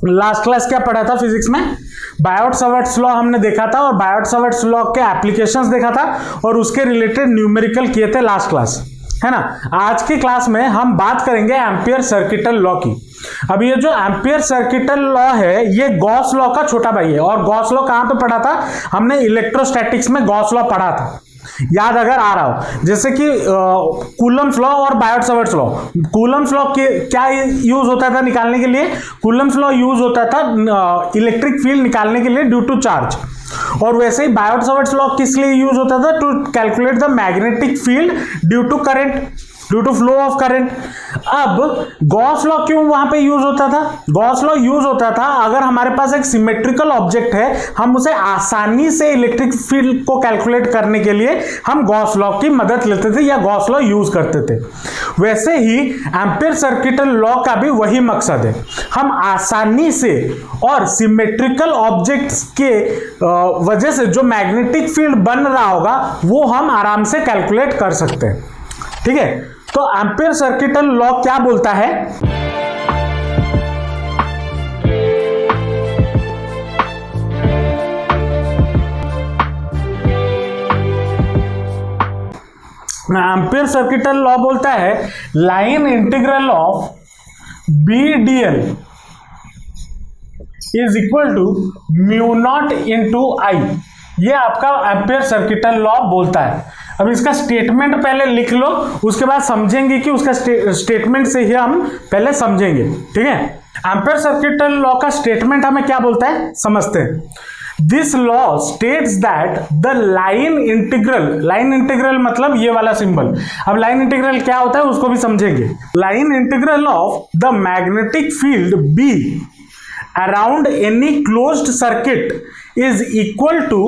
Last class क्या पढ़ा था फिजिक्स में? बायोट-सावर्ट्स लॉ हमने देखा था और बायोट-सावर्ट्स लॉ के एप्लीकेशंस देखा था और उसके रिलेटेड न्यूमेरिकल किए थे लास्ट क्लास, है ना। आज की क्लास में हम बात करेंगे एम्पियर सर्किटल लॉ की। अब ये जो एम्पियर सर्किटल लॉ है ये गॉस लॉ का छोटा भाई है। और गॉस लॉ कहां पे पढ़ा था? हमने इलेक्ट्रोस्टैटिक्स में गॉस लॉ पढ़ा था, याद अगर आ रहा हो। जैसे कि कूलम्स लॉ और बायोट-सावर्ट्स लॉ। कूलम्स लॉ के क्या यूज होता था निकालने के लिए? कूलम्स लॉ यूज होता था इलेक्ट्रिक फील्ड निकालने के लिए ड्यू टू चार्ज। और वैसे ही बायोट-सावर्ट्स लॉ किस लिए यूज होता था? To calculate the magnetic field due to current, due to flow of current. अब गॉस लॉ क्यों वहां पे यूज होता था? गॉस लॉ यूज होता था अगर हमारे पास एक सिमेट्रिकल ऑब्जेक्ट है, हम उसे आसानी से इलेक्ट्रिक फील्ड को कैलकुलेट करने के लिए हम गॉस लॉ की मदद लेते थे या गॉस लॉ यूज करते थे। वैसे ही एम्पियर सर्किटल लॉ का भी वही मकसद है, हम आसानी से और सिमेट्रिकल ऑब्जेक्ट्स के वजह से जो मैग्नेटिक फील्ड बन रहा होगा वो हम आराम से कैलकुलेट कर सकते हैं। ठीक है, तो एम्पियर सर्किटल लॉ क्या बोलता है? एम्पियर सर्किटल लॉ बोलता है line integral of B D L is equal to mu naught into I. ये आपका एम्पियर सर्किटल लॉ बोलता है। अब इसका स्टेटमेंट पहले लिख लो, उसके बाद समझेंगे कि उसका स्टेटमेंट से ही हम पहले समझेंगे। ठीक है, एम्पियर सर्किटल लॉ का स्टेटमेंट हमें क्या बोलता है समझते हैं। This law states that the line integral मतलब ये वाला सिंबल। अब लाइन इंटीग्रल क्या होता है उसको भी समझेंगे। Line integral of the magnetic field B around any closed circuit is equal to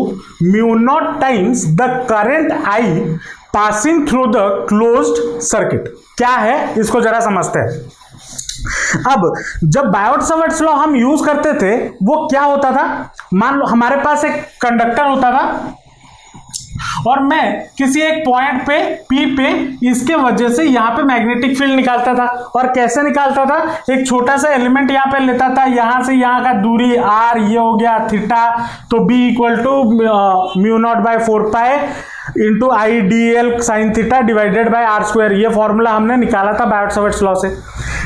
mu naught times the current I passing through the closed circuit। क्या है इसको जरा समझते हैं। अब जब बायोट-सावर्ट्स लॉ हम यूज करते थे वो क्या होता था? मान लो हमारे पास एक कंडक्टर होता था और मैं किसी एक पॉइंट पे P पे इसके वजह से यहां पे मैग्नेटिक फील्ड निकालता था। और कैसे निकालता था? एक छोटा सा एलिमेंट यहां पे लेता था, यहां से यहां का दूरी r, ये हो गया थीटा, तो B equal to mu naught by 4 pi into I D L sine theta divided by R square. ये फॉर्मूला हमने निकाला था बायोट-सावर्ट्स लॉ से।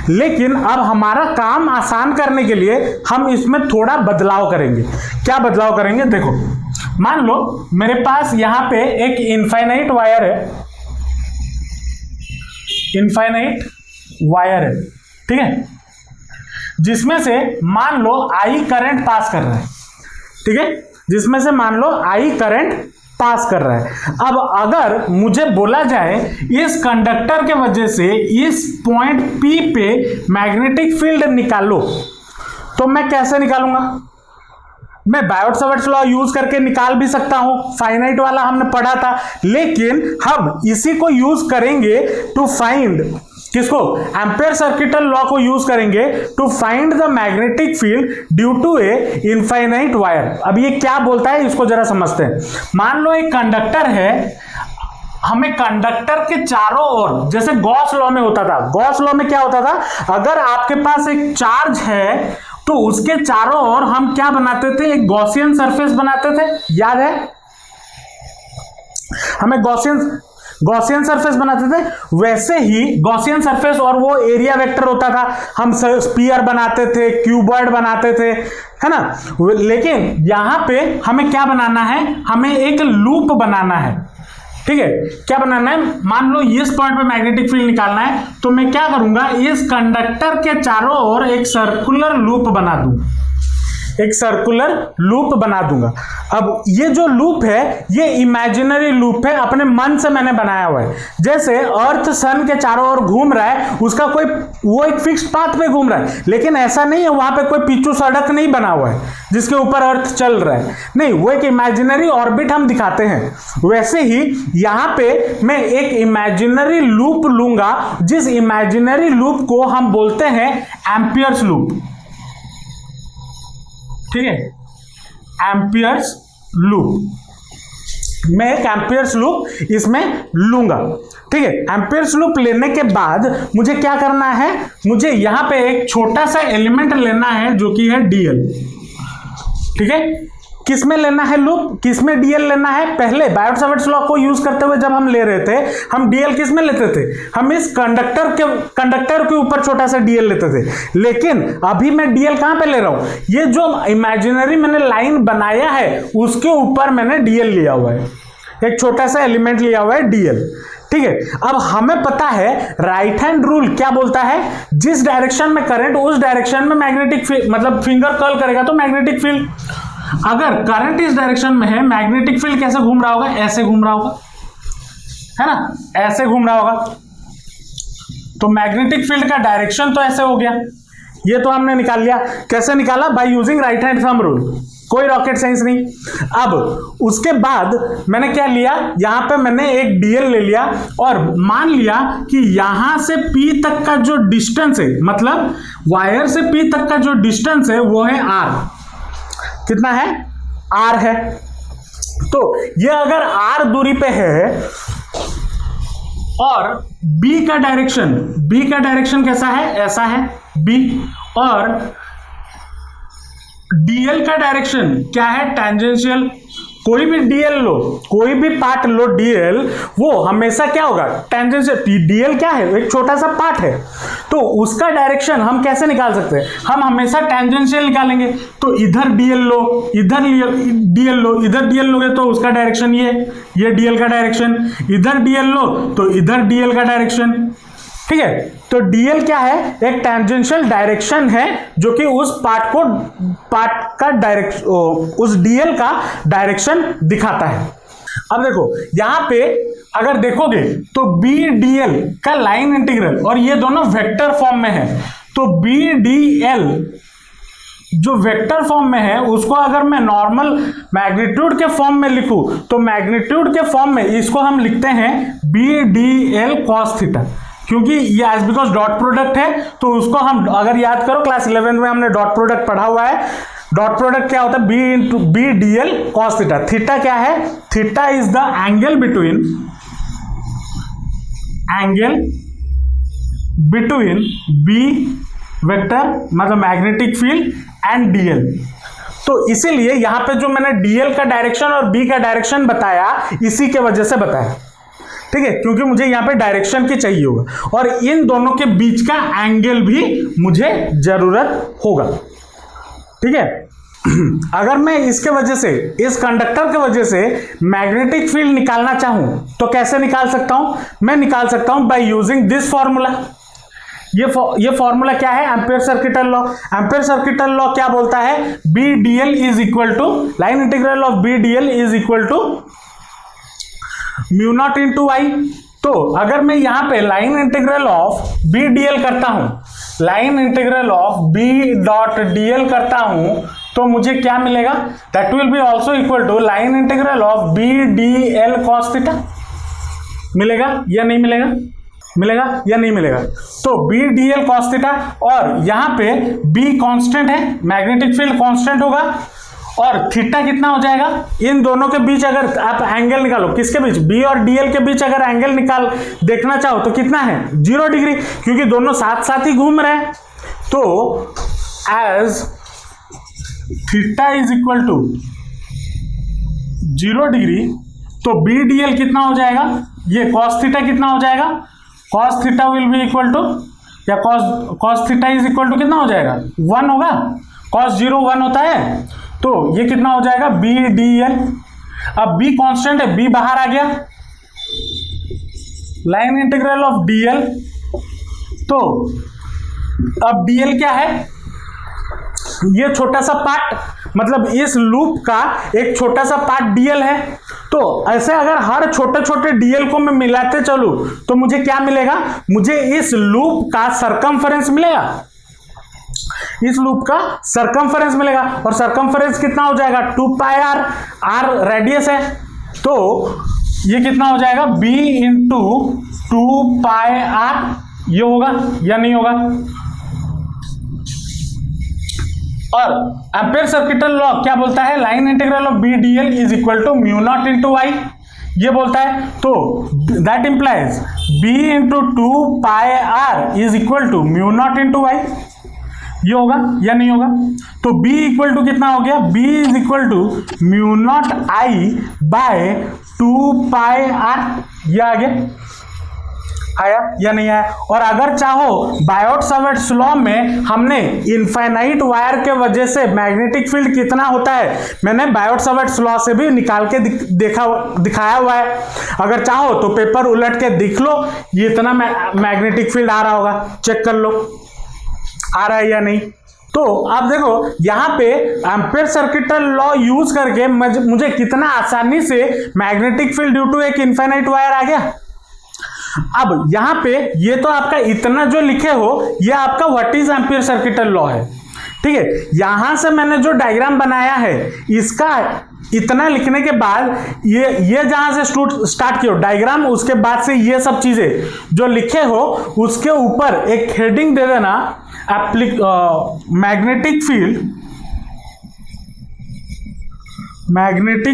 लेकिन अब हमारा काम आसान करने के लिए हम इसमें थोड़ा बदलाव करेंगे। क्या बदलाव करेंगे? देखो, मान लो मेरे पास यहां पे एक इनफाइनाइट वायर है, ठीक है, जिसमें से मान लो आई करंट पास कर रहा है। ठीक है, जिसमें से मान लो आई करंट पास कर रहा है। अब अगर मुझे बोला जाए इस कंडक्टर के वजह से इस पॉइंट P पे मैग्नेटिक फील्ड निकालो, तो मैं कैसे निकालूंगा? मैं बायोट-सावर्ट्स लॉ यूज करके निकाल भी सकता हूं, फाइनाइट वाला हमने पढ़ा था। लेकिन हम इसी को यूज करेंगे टू फाइंड, किसको? एम्पियर सर्किटल लॉ को यूज करेंगे to find the magnetic field due to a infinite wire. अब ये क्या बोलता है इसको जरा समझते हैं। मान लो एक कंडक्टर है, हमें कंडक्टर के चारों ओर, जैसे गॉस लॉ में होता था, गॉस लॉ में क्या होता था? अगर आपके पास एक चार्ज है तो उसके चारों ओर हम क्या बनाते थे? एक गॉसियन सरफेस बनाते थे, याद है? हमें गॉसियन सरफेस बनाते थे। वैसे ही गॉसियन सरफेस और वो एरिया वेक्टर होता था। हम स्फीयर बनाते थे, क्यूबॉइड बनाते थे, है ना। लेकिन यहां पे हमें क्या बनाना है? हमें एक लूप बनाना है। ठीक है, क्या बनाना है? मान लो इस पॉइंट पे मैग्नेटिक फील्ड निकालना है, तो मैं क्या करूंगा? इस कंडक्टर के चारों ओर एक सर्कुलर लूप बना दूंगा। अब ये जो लूप है ये इमेजिनरी लूप है, अपने मन से मैंने बनाया हुआ है। जैसे अर्थ सन के चारों ओर घूम रहा है, उसका वो एक फिक्स्ड पाथ पे घूम रहा है, लेकिन ऐसा नहीं है वहां पे कोई पीछू सड़क नहीं बना हुआ है जिसके ऊपर अर्थ चल रहा है, नहीं, वो एक इमेजिनरी ऑर्बिट हम दिखाते हैं। वैसे ही यहां पे मैं एक इमेजिनरी लूप लूंगा, जिस इमेजिनरी लूप को हम बोलते हैं एम्पियर्स लूप। ठीक है, एम्पियर्स लूप। मैं एक एम्पियर्स लूप इसमें लूंगा। ठीक है, एम्पियर्स लूप लेने के बाद मुझे क्या करना है, मुझे यहां पे एक छोटा सा एलिमेंट लेना है जो कि है डीएल। ठीक है, किसमें लेना है लूप, किसमें डीएल लेना है? पहले बायोट सावर्ट्स लॉ को यूज करते हुए जब हम ले रहे थे, हम डीएल किसमें लेते थे? हम इस कंडक्टर के ऊपर छोटा सा डीएल लेते थे। लेकिन अभी मैं डीएल कहां पे ले रहा हूं? ये जो इमेजिनरी मैंने लाइन बनाया है उसके ऊपर मैंने डीएल लिया हुआ है, एक छोटा सा एलिमेंट लिया हुआ है डीएल। ठीक है, अब हमें पता है राइट हैंड रूल क्या बोलता है, जिस डायरेक्शन में करंट उस डायरेक्शन में मैग्नेटिक फील्ड, मतलब फिंगर कर्ल करेगा तो मैग्नेटिक फील्ड। अगर करंट इस डायरेक्शन में है, मैग्नेटिक फील्ड कैसे घूम रहा होगा? ऐसे घूम रहा होगा, है ना, ऐसे घूम रहा होगा। तो मैग्नेटिक फील्ड का डायरेक्शन तो ऐसे हो गया, ये तो हमने निकाल लिया। कैसे निकाला? By using right hand thumb rule, कोई रॉकेट साइंस नहीं। अब उसके बाद मैंने क्या लिया, यहां पे मैंने एक डीएल ले लिया और मान लिया कि यहां से पी तक का जो डिस्टेंस है, मतलब वायर से पी तक का जो डिस्टेंस है वो है आर। कितना है? आर है। तो ये अगर आर दूरी पे है और बी का डायरेक्शन कैसा है? ऐसा है बी, और डीएल का डायरेक्शन क्या है? टैंजेंशियल। कोई भी डीएल लो, कोई भी पार्ट लो डीएल, वो हमेशा क्या होगा? टैंजेंशियल। डीएल क्या है? एक छोटा सा पार्ट है, तो उसका डायरेक्शन हम कैसे निकाल सकते हैं? हम हमेशा टैंजेंशियल निकालेंगे। तो इधर डीएल लो, इधर डीएल लो, इधर डीएल लोगे तो उसका डायरेक्शन ये डीएल का डायरेक्शन, इधर डीएल लो तो इधर डीएल का डायरेक्शन। ठीक है, तो डीएल क्या है? एक टैंजेंशियल डायरेक्शन है जो कि उस पार्ट का डायरेक्शन, उस डीएल का डायरेक्शन दिखाता है। अब देखो यहां पे अगर देखोगे तो बी डीएल का लाइन इंटीग्रल, और ये दोनों वेक्टर फॉर्म में है, तो बी डीएल जो वेक्टर फॉर्म में है उसको अगर मैं नॉर्मल मैग्नीट्यूड के फॉर्म में लिखूं तो मैग्नीट्यूड के फॉर्म में इसको हम लिखते हैं B D L cos theta, क्योंकि ये एज बिकॉज डॉट प्रोडक्ट है। तो उसको हम अगर याद करो क्लास 11 में हमने डॉट प्रोडक्ट पढ़ा हुआ है। डॉट प्रोडक्ट क्या होता है? B into B D L cos theta. Theta क्या है? Theta is the angle between B vector, मतलब मैग्नेटिक फील्ड, एंड डीएल। तो इसीलिए यहां पे जो मैंने डीएल का डायरेक्शन और बी का डायरेक्शन बताया, इसी के वजह से बताया। ठीक है, क्योंकि मुझे यहां पे डायरेक्शन की चाहिए होगा और इन दोनों के बीच का एंगल भी मुझे जरूरत होगा। ठीक है, अगर मैं इसके वजह से, इस कंडक्टर के वजह से मैग्नेटिक फील्ड निकालना चाहूं तो कैसे निकाल सकता हूं? मैं निकाल सकता हूं बाय यूजिंग दिस फॉर्मूला। ये फॉर्मूला क्या है? Ampere circuital law. Ampere circuital law क्या बोलता है? B DL is equal to, line integral of B DL is equal to mu naught into I. तो अगर मैं यहां पे line integral of B DL करता हूं, line integral of B dot DL करता हूं, तो मुझे क्या मिलेगा? That will be also equal to line integral of B D L cos theta. मिलेगा या नहीं मिलेगा? मिलेगा या नहीं मिलेगा? तो B D L cos theta, और यहां पे बी कांस्टेंट है, मैग्नेटिक फील्ड कांस्टेंट होगा, और थीटा कितना हो जाएगा? इन दोनों के बीच अगर आप एंगल निकालो, किसके बीच? बी और डीएल के बीच अगर एंगल देखना चाहो तो कितना है? 0 डिग्री, क्योंकि दोनों साथ साथ ही घूम रहे हैं। तो as theta is equal to 0 degree, तो बी डीएल कितना हो जाएगा? ये कॉस थीटा कितना हो जाएगा? Cos theta will be equal to, या cos theta is equal to कितना हो जाएगा? 1 होगा। कॉस 0 1 होता है, तो ये कितना हो जाएगा? B D L. अब बी कांस्टेंट है, बी बाहर आ गया, लाइन इंटीग्रल ऑफ डीएल। तो अब डीएल क्या है? ये छोटा सा पार्ट, मतलब इस लूप का एक छोटा सा पार्ट डीएल है। तो ऐसे अगर हर छोटे छोटे डीएल को मैं मिलाते चलूं तो मुझे क्या मिलेगा? मुझे इस लूप का सरकमफेरेंस मिलेगा, इस लूप का सरकमफेरेंस मिलेगा। और सरकमफेरेंस कितना हो जाएगा? 2 पाई आर, आर रेडियस है, तो ये कितना हो जाएगा? B into 2 pi R. ये होगा या नहीं होगा? और एम्पियर सर्किटल लॉ क्या बोलता है, line integral of B D L is equal to mu naught into I, ये बोलता है। तो that implies B into 2πr is equal to mu naught into I, ये होगा या नहीं होगा। तो b इक्वल टू कितना हो गया, b is equal to mu naught I by 2πr, ये आ गया, आया या नहीं आया। और अगर चाहो बायोट-सावर्ट्स लॉ में हमने इनफाइनाइट वायर के वजह से मैग्नेटिक फील्ड कितना होता है मैंने बायोट-सावर्ट्स लॉ से भी निकाल के दिखाया हुआ है। अगर चाहो तो पेपर उलट के देख लो, ये इतना मैग्नेटिक फील्ड आ रहा होगा, चेक कर लो आ रहा है या नहीं। तो आप देखो यहां पे एम्पियर सर्किटल लॉ यूज करके मुझे कितना आसानी से मैग्नेटिक फील्ड ड्यू टू एक इनफाइनाइट वायर आ गया। अब यहां पे ये तो आपका इतना जो लिखे हो ये आपका what is ampere circuital law है, ठीक है। यहां से मैंने जो डायग्राम बनाया है इसका इतना लिखने के बाद ये जहां से स्टार्ट किया डायग्राम, उसके बाद से ये सब चीजें जो लिखे हो उसके ऊपर एक हेडिंग दे देना, magnetic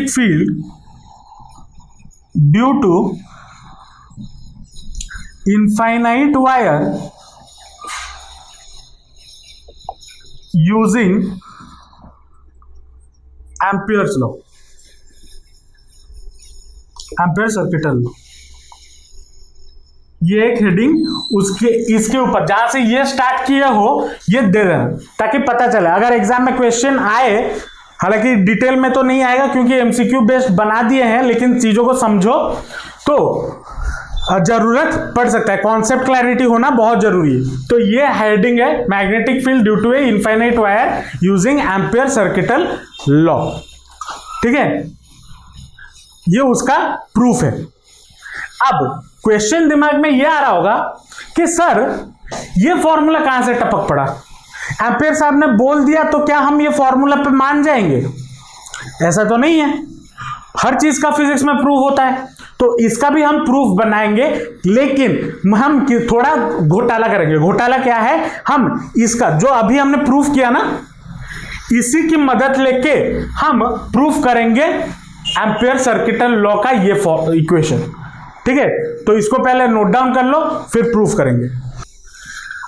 field due to infinite wire using Ampere's law, Ampere circuital law, ये एक हेडिंग उसके इसके ऊपर जहां से ये स्टार्ट किया हो ये दे देना ताकि पता चले अगर एग्जाम में क्वेश्चन आए। हालांकि डिटेल में तो नहीं आएगा क्योंकि एमसीक्यू बेस्ड बना दिए हैं, लेकिन चीजों को समझो तो जरूरत पड़ सकता है, कॉन्सेप्ट क्लैरिटी होना बहुत जरूरी है। तो ये हेडिंग है magnetic field due to a infinite wire using Ampere circuital law, ठीक है, ये उसका प्रूफ है। अब क्वेश्चन दिमाग में ये आ रहा होगा कि सर ये फॉर्मूला कहां से टपक पड़ा, एम्पियर साहब ने बोल दिया तो क्या हम ये फॉर्मूला पे मान जाएंगे? ऐसा तो नहीं है, हर चीज का फिजिक्स में प्रूफ होता है। तो इसका भी हम प्रूफ बनाएंगे, लेकिन हम थोड़ा घोटाला करेंगे। घोटाला क्या है, हम इसका जो अभी हमने प्रूफ किया ना इसी की मदद लेके हम प्रूफ करेंगे एम्पियर सर्किटल लॉ का ये इक्वेशन, ठीक है। तो इसको पहले नोट डाउन कर लो फिर प्रूफ करेंगे।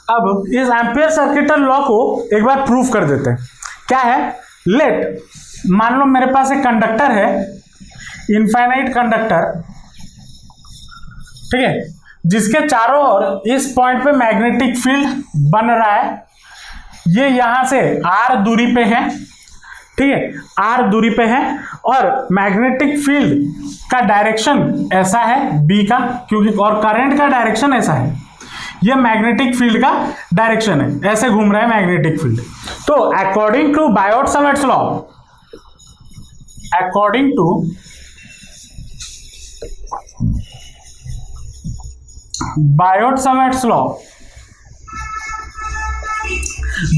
अब इस एम्पियर सर्किटल लॉ को एक बार प्रूफ कर देते हैं। क्या है, लेट मान लो मेरे पास एक कंडक्टर है, इनफाइनाइट कंडक्टर, ठीक है, जिसके चारों ओर इस पॉइंट पे मैग्नेटिक फील्ड बन रहा है। ये यहां से r दूरी पे है, ठीक है, r दूरी पे है और मैग्नेटिक फील्ड का डायरेक्शन ऐसा है b का, क्योंकि और करंट का डायरेक्शन ऐसा है। ये मैग्नेटिक फील्ड का डायरेक्शन है, ऐसे घूम रहा है मैग्नेटिक फील्ड। तो according to Biot Savart's law, according to Biot Savart's law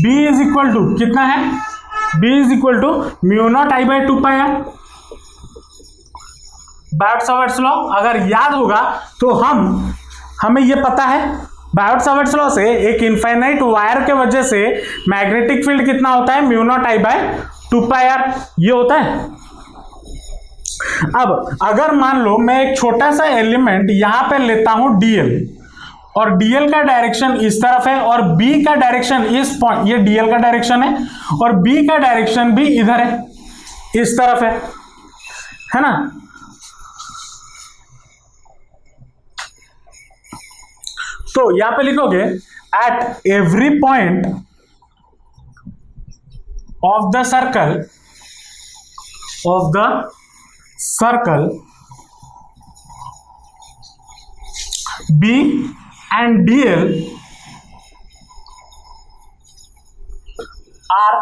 B is equal to कितना है, B is equal to mu naught I by 2πr। Biot Savart's law अगर याद होगा तो हमें ये पता है बायोट-सावर्ट्स लॉ से एक इनफाइनाइट वायर के वजह से मैग्नेटिक फील्ड कितना होता है, mu naught I by 2πr, ये होता है। अब अगर मान लो मैं एक छोटा सा एलिमेंट यहां पे लेता हूं dl, और dl का डायरेक्शन इस तरफ है और b का डायरेक्शन इस पॉइंट, ये dl का डायरेक्शन है और b का डायरेक्शन भी इधर है, इस तरफ है ना। तो यहां पे लिखोगे at every point of the circle B and dl are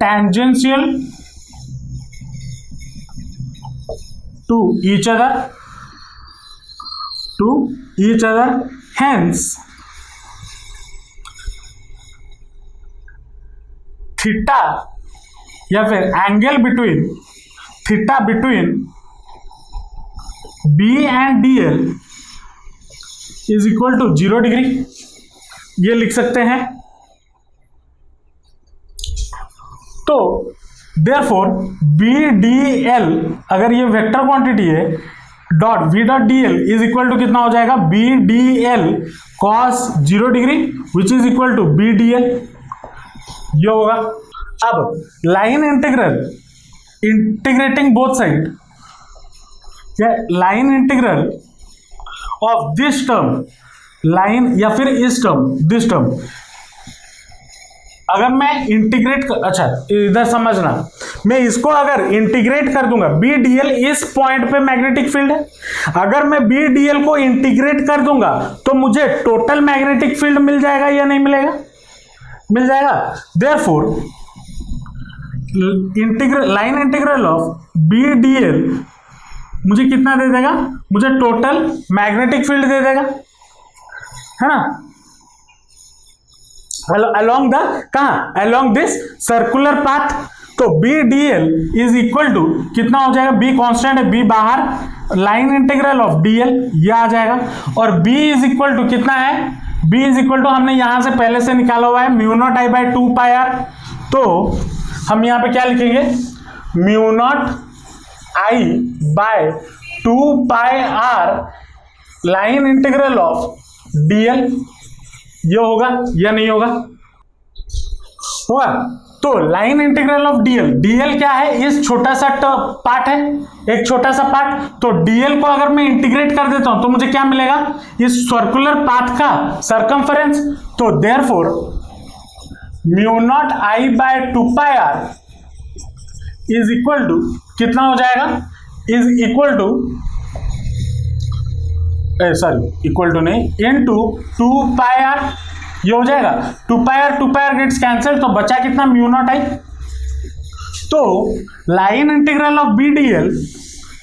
tangential to each other, hence theta या फिर angle theta between B and dl is equal to 0 degree, ये लिख सकते हैं। तो देयरफॉर BDL अगर ये वेक्टर क्वांटिटी है dot V.dl is equal to कितना हो जाएगा BDL cos 0 degree which is equal to BDL, ये होगा। अब line integral integrating both side, line integral of this term, line या फिर इस टर्म, दिस टर्म अगर मैं इंटीग्रेट अच्छा इधर समझना, मैं इसको अगर इंटीग्रेट कर दूंगा, BDL इस पॉइंट पे मैग्नेटिक फील्ड है, अगर मैं BDL को इंटीग्रेट कर दूंगा तो मुझे टोटल मैग्नेटिक फील्ड मिल जाएगा या नहीं मिलेगा? मिल जाएगा। Therefore line integral of BDL मुझे कितना दे देगा? मुझे टोटल मैग्नेटिक फील्ड दे देगा, है ना, along the कहाँ, along this circular path। तो BDL इज इक्वल टू कितना हो जाएगा? B कांस्टेंट है, B बाहर, लाइन इंटीग्रल ऑफ DL ये आ जाएगा, और B इज इक्वल टू कितना है? B इज इक्वल टू हमने यहां से पहले से निकाला हुआ है μ0I/2πr, तो हम यहां पे क्या लिखेंगे? μ0I/2πr line integral of DL, ये होगा या नहीं होगा? होगा। तो लाइन इंटीग्रल ऑफ DL क्या है? इस छोटा सा पार्ट है, एक छोटा सा पार्ट, तो DL को अगर मैं इंटीग्रेट कर देता हूं तो मुझे क्या मिलेगा? इस सर्कुलर पाथ का सरकमफरेंस। तो therefore μ0I/2πr is equal to कितना हो जाएगा? Is equal to equal to नहीं, इनटू 2πr, ये हो जाएगा 2πr गेट्स कैंसिल, तो बचा कितना? μ0I। तो line integral of BDL,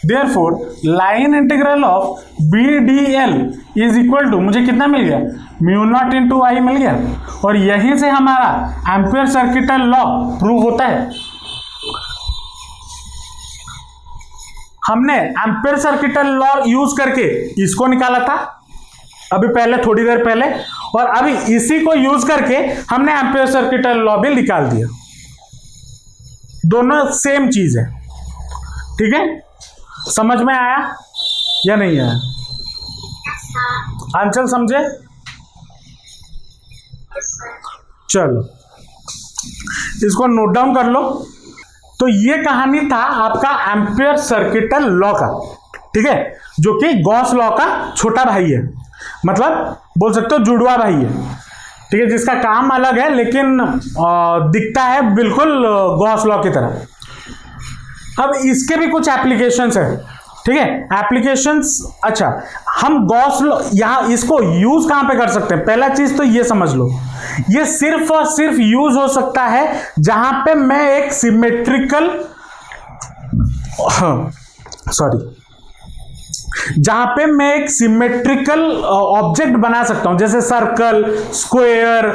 therefore line integral of BDL is equal to मुझे कितना मिल गया? μ0 × I मिल गया, और यहीं से हमारा एम्पियर सर्किटल लॉ प्रूव होता है। हमने एम्पियर सर्किटल लॉ यूज करके इसको निकाला था अभी पहले, थोड़ी देर पहले, और अभी इसी को यूज करके हमने एम्पियर सर्किटल लॉ भी निकाल दिया। दोनों सेम चीज है, ठीक है? समझ में आया या नहीं आया? आंचल समझे? चलो इसको नोट डाउन कर लो। तो ये कहानी था आपका एम्पियर सर्किटल लॉ का, ठीक है, जो कि गॉस लॉ का छोटा भाई है, मतलब बोल सकते हो जुड़वा भाई है, ठीक है, जिसका काम अलग है लेकिन दिखता है बिल्कुल गॉस लॉ की तरह। अब इसके भी कुछ एप्लीकेशंस है, ठीक है, एप्लीकेशंस। अच्छा, हम गॉस लॉ यहां इसको यूज कहां पे कर सकते हैं? पहला चीज तो ये समझ लो, ये सिर्फ और सिर्फ यूज हो सकता है जहां पे मैं एक सिमेट्रिकल जहां पे मैं एक सिमेट्रिकल ऑब्जेक्ट बना सकता हूं, जैसे सर्कल, स्क्वायर,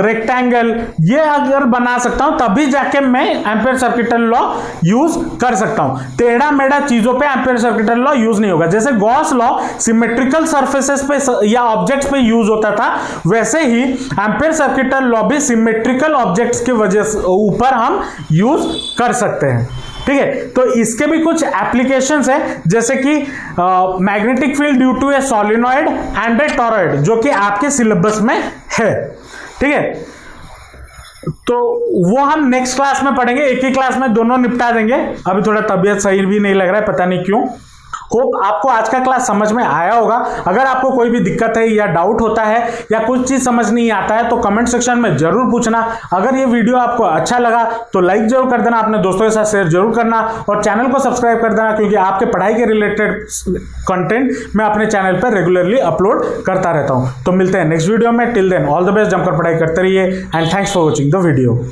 रेक्टेंगल, ये अगर बना सकता हूं तभी जाके मैं एम्पियर सर्किटल लॉ यूज कर सकता हूं। टेढ़ा मेढ़ा चीजों पे एम्पियर सर्किटल लॉ यूज नहीं होगा। जैसे गॉस लॉ सिमेट्रिकल सरफेसेस पे या ऑब्जेक्ट्स पे यूज होता था, वैसे ही एम्पियर सर्किटल लॉ भी सिमेट्रिकल ऑब्जेक्ट्स की वजह से ऊपर हम यूज कर सकते हैं, ठीक है। तो इसके भी कुछ एप्लीकेशंस है, जैसे कि magnetic field due to a solenoid and a toroid, जो कि आपके सिलेबस में है, ठीक है। तो वो हम नेक्स्ट क्लास में पढ़ेंगे, एक ही क्लास में दोनों निपटा देंगे। अभी थोड़ा तबीयत सही भी नहीं लग रहा है, पता नहीं क्यों। होप आपको आज का क्लास समझ में आया होगा। अगर आपको कोई भी दिक्कत है या डाउट होता है या कुछ चीज समझ नहीं आता है तो कमेंट सेक्शन में जरूर पूछना। अगर ये वीडियो आपको अच्छा लगा तो लाइक जरूर कर देना, अपने दोस्तों के साथ शेयर जरूर करना और चैनल को सब्सक्राइब कर देना, क्योंकि आपके पढ़ाई के रिलेटेड कंटेंट मैं अपने चैनल पर रेगुलरली अपलोड करता रहता हूँ। तो मिलते हैं नेक्स्ट वीडियो में। Till then all the best, जमकर पढ़ाई करते रहिए and thanks for watching the video.